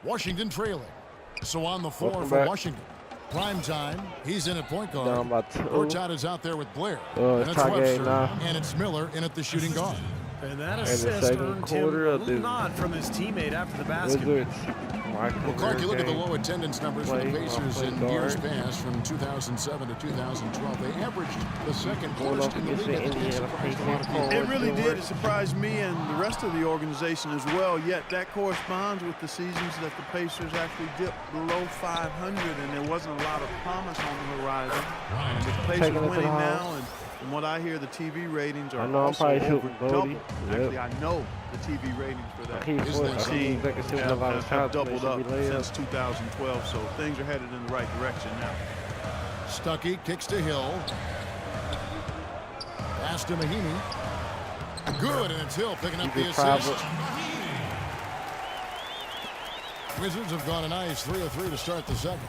Washington trailing. So on the floor for Washington. Prime time. He's in at point guard. Down by 2. Horchata is out there with Blair. And it's Webster. And it's Miller in at the shooting guard. And that assist earned him a little nod from his teammate after the basket. Well, Clark, you look at the low attendance numbers for the Pacers in years past from 2007 to 2012. They averaged the second worst in the league. It really did. It surprised me and the rest of the organization as well. Yet that corresponds with the seasons that the Pacers actually dipped below 500, and there wasn't a lot of promise on the horizon. With the Pacers winning now, and from what I hear, the TV ratings are also over double. Actually, I know the TV ratings for that team have doubled up since 2012, so things are headed in the right direction now. Stuckey kicks to Hill. Pass to Mahinmi. Good, and it's Hill picking up the assist. Wizards have gone a nice 3 of 3 to start the second.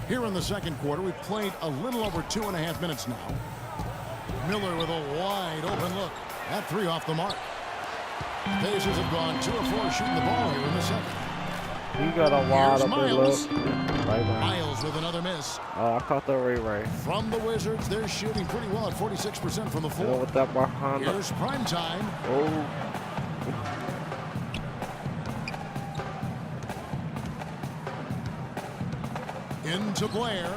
Here in the second quarter, we've played a little over 2.5 minutes now. Miller with a wide open look. That 3 off the mark. Pacers have gone 2 of 4 shooting the ball here in the second. He got a wide open look. Miles with another miss. Oh, I caught that right. From the Wizards, they're shooting pretty well at 46% from the floor. With that behind. Here's prime time. Oh. Into Blair.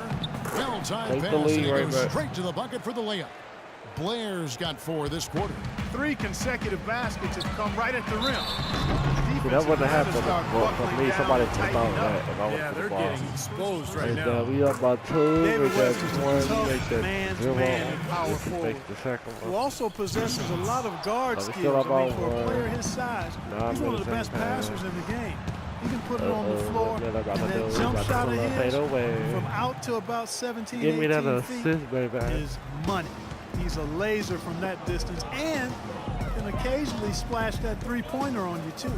Bell time pass, and he goes straight to the bucket for the layup. Blair's got 4 this quarter. 3 consecutive baskets have come right at the rim. See, that wouldn't have happened for me. Somebody just found that. If I yeah, they're getting exposed right now. We up by 2. David we got Wester's a 1. tough Make man-to-man and power forward, the second one. who also possesses a lot of guard skills. I mean, for a player his size, he's one of the best passers in the game. He can put it on the floor, and that jump shot of his from out to about 17, 18 feet is money. He's a laser from that distance, and can occasionally splash that three-pointer on you, too.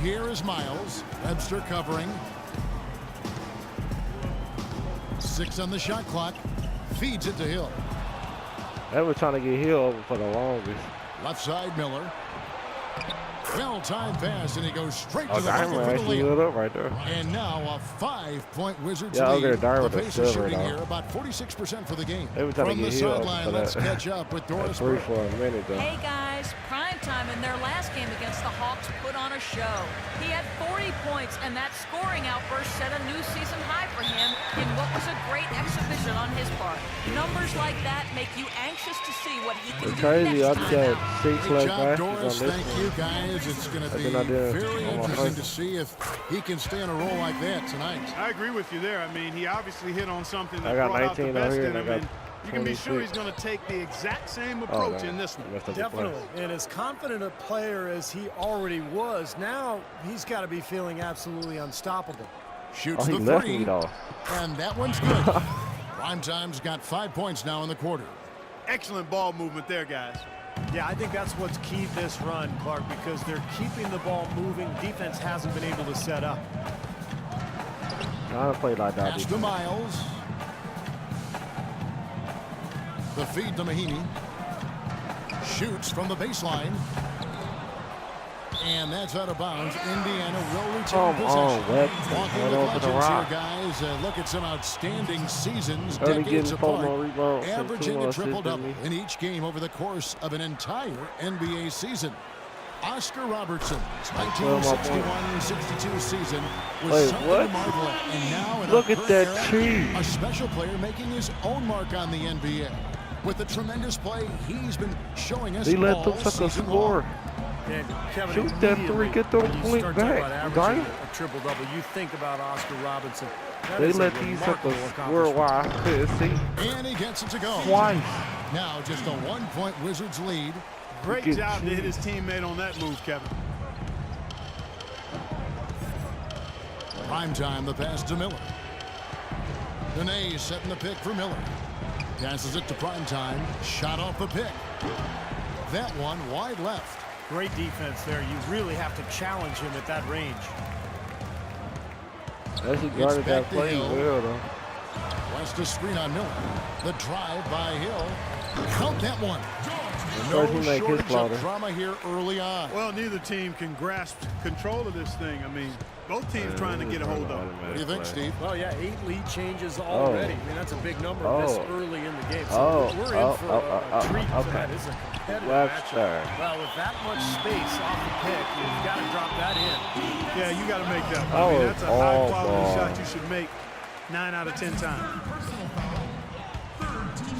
Here is Miles. Webster covering. 6 on the shot clock. Feeds it to Hill. They were trying to get Hill over for the longest. Left side, Miller. Well time pass, and he goes straight to the bucket for the layup. Right there. And now a 5-point Wizards lead. The Pacers shooting here about 46% for the game. From the sideline, let's catch up with Doris Burke. Hey guys, primetime in their last game against the Hawks put on a show. He had 40 points, and that scoring outburst set a new season high for him in what was a great exhibition on his part. Numbers like that make you anxious to see what he can do next time out. Great job, Doris. Thank you, guys. It's going to be very interesting to see if he can stay on a roll like that tonight. I agree with you there. I mean, he obviously hit on something that brought out the best in him, and you can be sure he's going to take the exact same approach in this one. Definitely. And as confident a player as he already was, now he's got to be feeling absolutely unstoppable. Shoots the 3, and that one's good. Primetime's got 5 points now in the quarter. Excellent ball movement there, guys. Yeah, I think that's what's keyed this run, Clark, because they're keeping the ball moving. Defense hasn't been able to set up. I don't play like that. Pass to Miles. The feed to Mahinmi. Shoots from the baseline. And that's out of bounds. Indiana will retain possession. Walking with legends here, guys. Look at some outstanding seasons, decades apart. Averaging a triple-double in each game over the course of an entire NBA season. Oscar Robertson's 1961-62 season was something to marvel at. And now in look at that tree. A special player making his own mark on the NBA. With the tremendous play he's been showing us all season long. And Kevin, shoot that 3, get those points back, guy. A triple-double. You think about Oscar Robertson. They let these suckers worldwide. See? And he gets it to go. Twice. Now just a 1-point Wizards lead. Great job to hit his teammate on that move, Kevin. Prime time, the pass to Miller. Dene setting the pick for Miller. Passes it to prime time. Shot off the pick. That one wide left. Great defense there. You really have to challenge him at that range. As he guarded that play well, though. West to screen on Miller. The drive by Hill. Count that one. No First he make his shortage of drama here early on. Well, neither team can grasp control of this thing. I mean, both teams trying to get a hold of it. What do you think, Steve? Well, yeah, 8 lead changes already. I mean, that's a big number this early in the game. So we're in for a treat tonight. This is a competitive matchup. Well, with that much space off the pick, you've got to drop that in. Yeah, you got to make that one. I mean, that's a high-quality shot you should make 9 out of 10 times.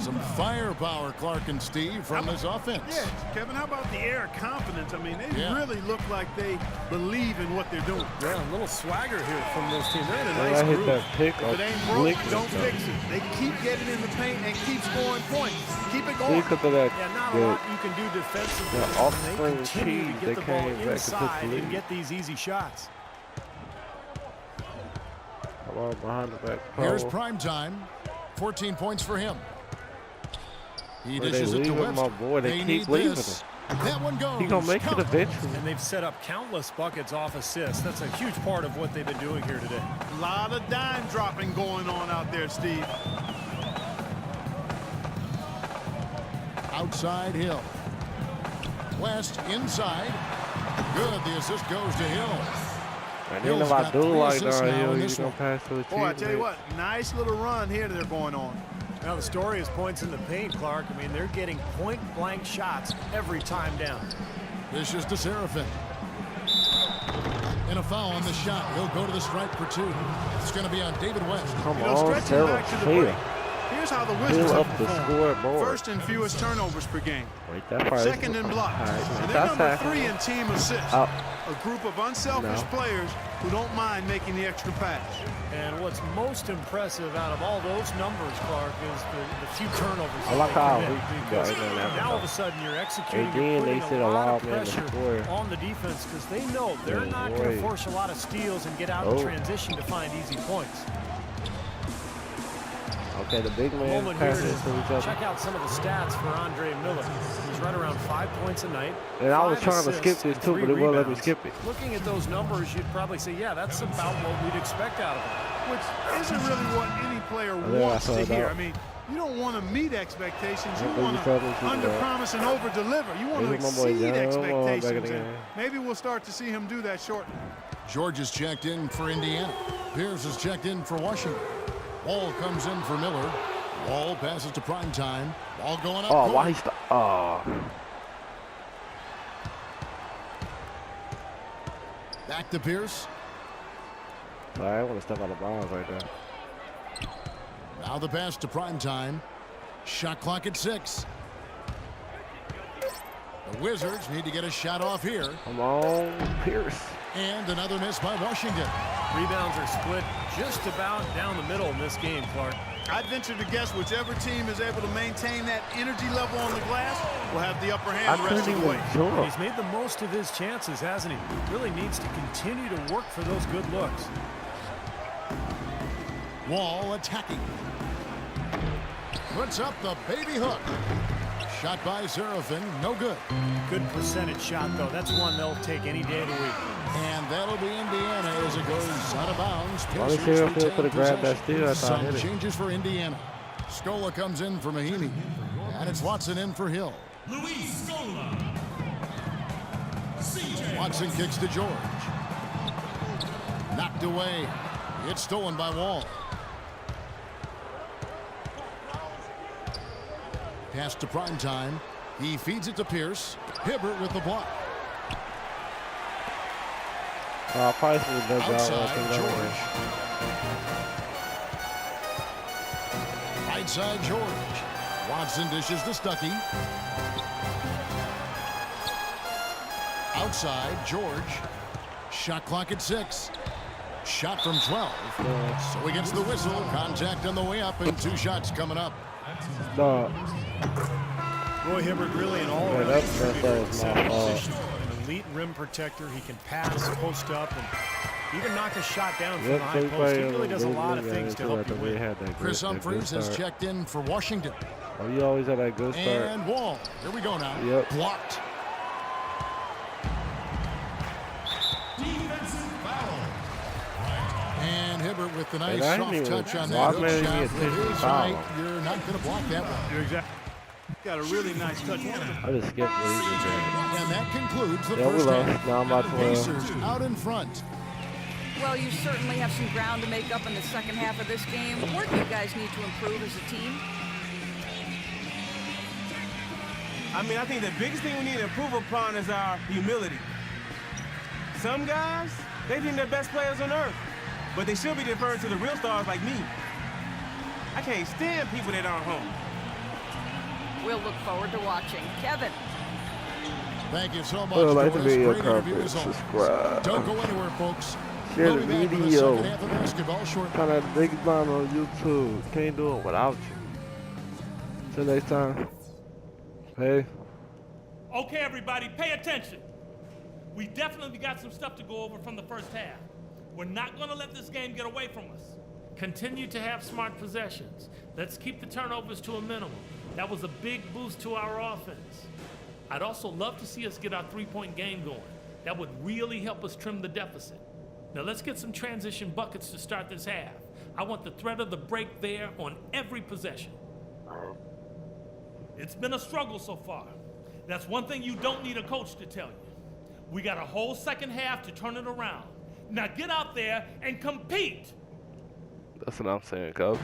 Some firepower, Clark and Steve, from this offense. Yeah, Kevin, how about the air of confidence? I mean, they really look like they believe in what they're doing. Yeah, a little swagger here from those teams. They're in a nice I hit groove. that pick. If it ain't broke, don't fix it. They keep getting in the paint and keep scoring points. Keep it going. Look at that. Yeah, not a lot you can do defensively. Yeah, off They spring continue to cheese, get they the ball came back to inside put the and lead. get these easy shots. Come on, behind the back. Here's prime time. 14 points for him. He dishes it to leaving Webster. my boy. They keep leaving him. That one goes. He gonna make it eventually. And they've set up countless buckets off assists. That's a huge part of what they've been doing here today. A lot of dime dropping going on out there, Steve. Outside Hill. West inside. Good. The assist goes to Hill. And then if I do like down here, you're gonna pass to a team. Boy, I tell you what, nice little run here they're going on. Now the story is points in the paint, Clark. I mean, they're getting point-blank shots every time down. This is to Seraphin. And a foul on the shot. He'll go to the stripe for 2. It's going to be on David West. Come on, Sarah. Here's how the Wizards up have the performed. scoreboard. First in fewest turnovers per game. Wait, that part Second in blocks. Right, and they're number 3 in team assists. A group of unselfish players who don't mind making the extra pass. And what's most impressive out of all those numbers, Clark, is the few turnovers. I like how now all of a sudden you're executing. Again, they said a lot of pressure on the defense because they know they're not going to force a lot of steals and get out in transition to find easy points. Okay, the big man passes to each other. Check out some of the stats for Andre Miller. He's right around 5 points a night. And I was trying to skip this too, but it won't let me skip it. Looking at those numbers, you'd probably say, yeah, that's about what we'd expect out of him. Which isn't really what any player wants to hear. I mean, you don't want to meet expectations. You want to under-promise and over-deliver. You want to exceed expectations. And maybe we'll start to see him do that shortly. George is checked in for Indiana. Pierce is checked in for Washington. Wall comes in for Miller. Wall passes to prime time. Ball going up. Oh, why he Back to Pierce. I want to step out of bounds right there. Now the pass to prime time. Shot clock at 6. The Wizards need to get a shot off here. Come on, Pierce. And another miss by Washington. Rebounds are split just about down the middle in this game, Clark. I'd venture to guess whichever team is able to maintain that energy level on the glass will have the upper hand the rest of the way. He's made the most of his chances, hasn't he? Really needs to continue to work for those good looks. Wall attacking. Puts up the baby hook. Shot by Seraphin, no good. Good percentage shot, though. That's one they'll take any day of the week. And that'll be Indiana as it goes out of bounds. Seraphin could have grabbed that steal. Some changes for Indiana. Scola comes in for Mahimi. And it's Watson in for Hill. Luis Scola. Watson kicks to George. Knocked away. It's stolen by Wall. Pass to prime time. He feeds it to Pierce. Hibbert with the block. Price was the outside George. Right side George. Watson dishes to Stuckey. Outside George. Shot clock at 6. Shot from 12. So he gets the whistle. Contact on the way up and 2 shots coming up. Roy Hibbert really an all-around an elite rim protector. He can pass, post up, and even knock a shot down from the high post. He really does a lot of things to help you win. Chris Humphries has checked in for Washington. Oh, you always had that good start. And Wall. Here we go now. Yep. Blocked. Defensive foul. And Hibbert with the nice soft touch on that hook shot. You're not going to block that one. You're exactly. Got a really nice touch. I just skipped what he was doing. And that concludes the Yeah, we first lost. half. Now I'm about The 12. Pacers out in front. Well, you certainly have some ground to make up in the second half of this game. Where do you guys need to improve as a team? I mean, I think the biggest thing we need to improve upon is our humility. Some guys, they think they're best players on earth, but they should be deferring to the real stars like me. I can't stand people that aren't home. We'll look forward to watching. Kevin. Thank you so much. Well, like the Doris. video, Great interview comment, as always. subscribe. Don't go anywhere, folks. Share We'll the be back with the video. second half of basketball shortly. Kind of big bond on YouTube. Can't do it without you. Till next time. Hey. Okay, everybody, pay attention. We definitely got some stuff to go over from the first half. We're not going to let this game get away from us. Continue to have smart possessions. Let's keep the turnovers to a minimum. That was a big boost to our offense. I'd also love to see us get our three-point game going. That would really help us trim the deficit. Now let's get some transition buckets to start this half. I want the threat of the break there on every possession. It's been a struggle so far. That's one thing you don't need a coach to tell you. We got a whole second half to turn it around. Now get out there and compete. That's what I'm saying, coach.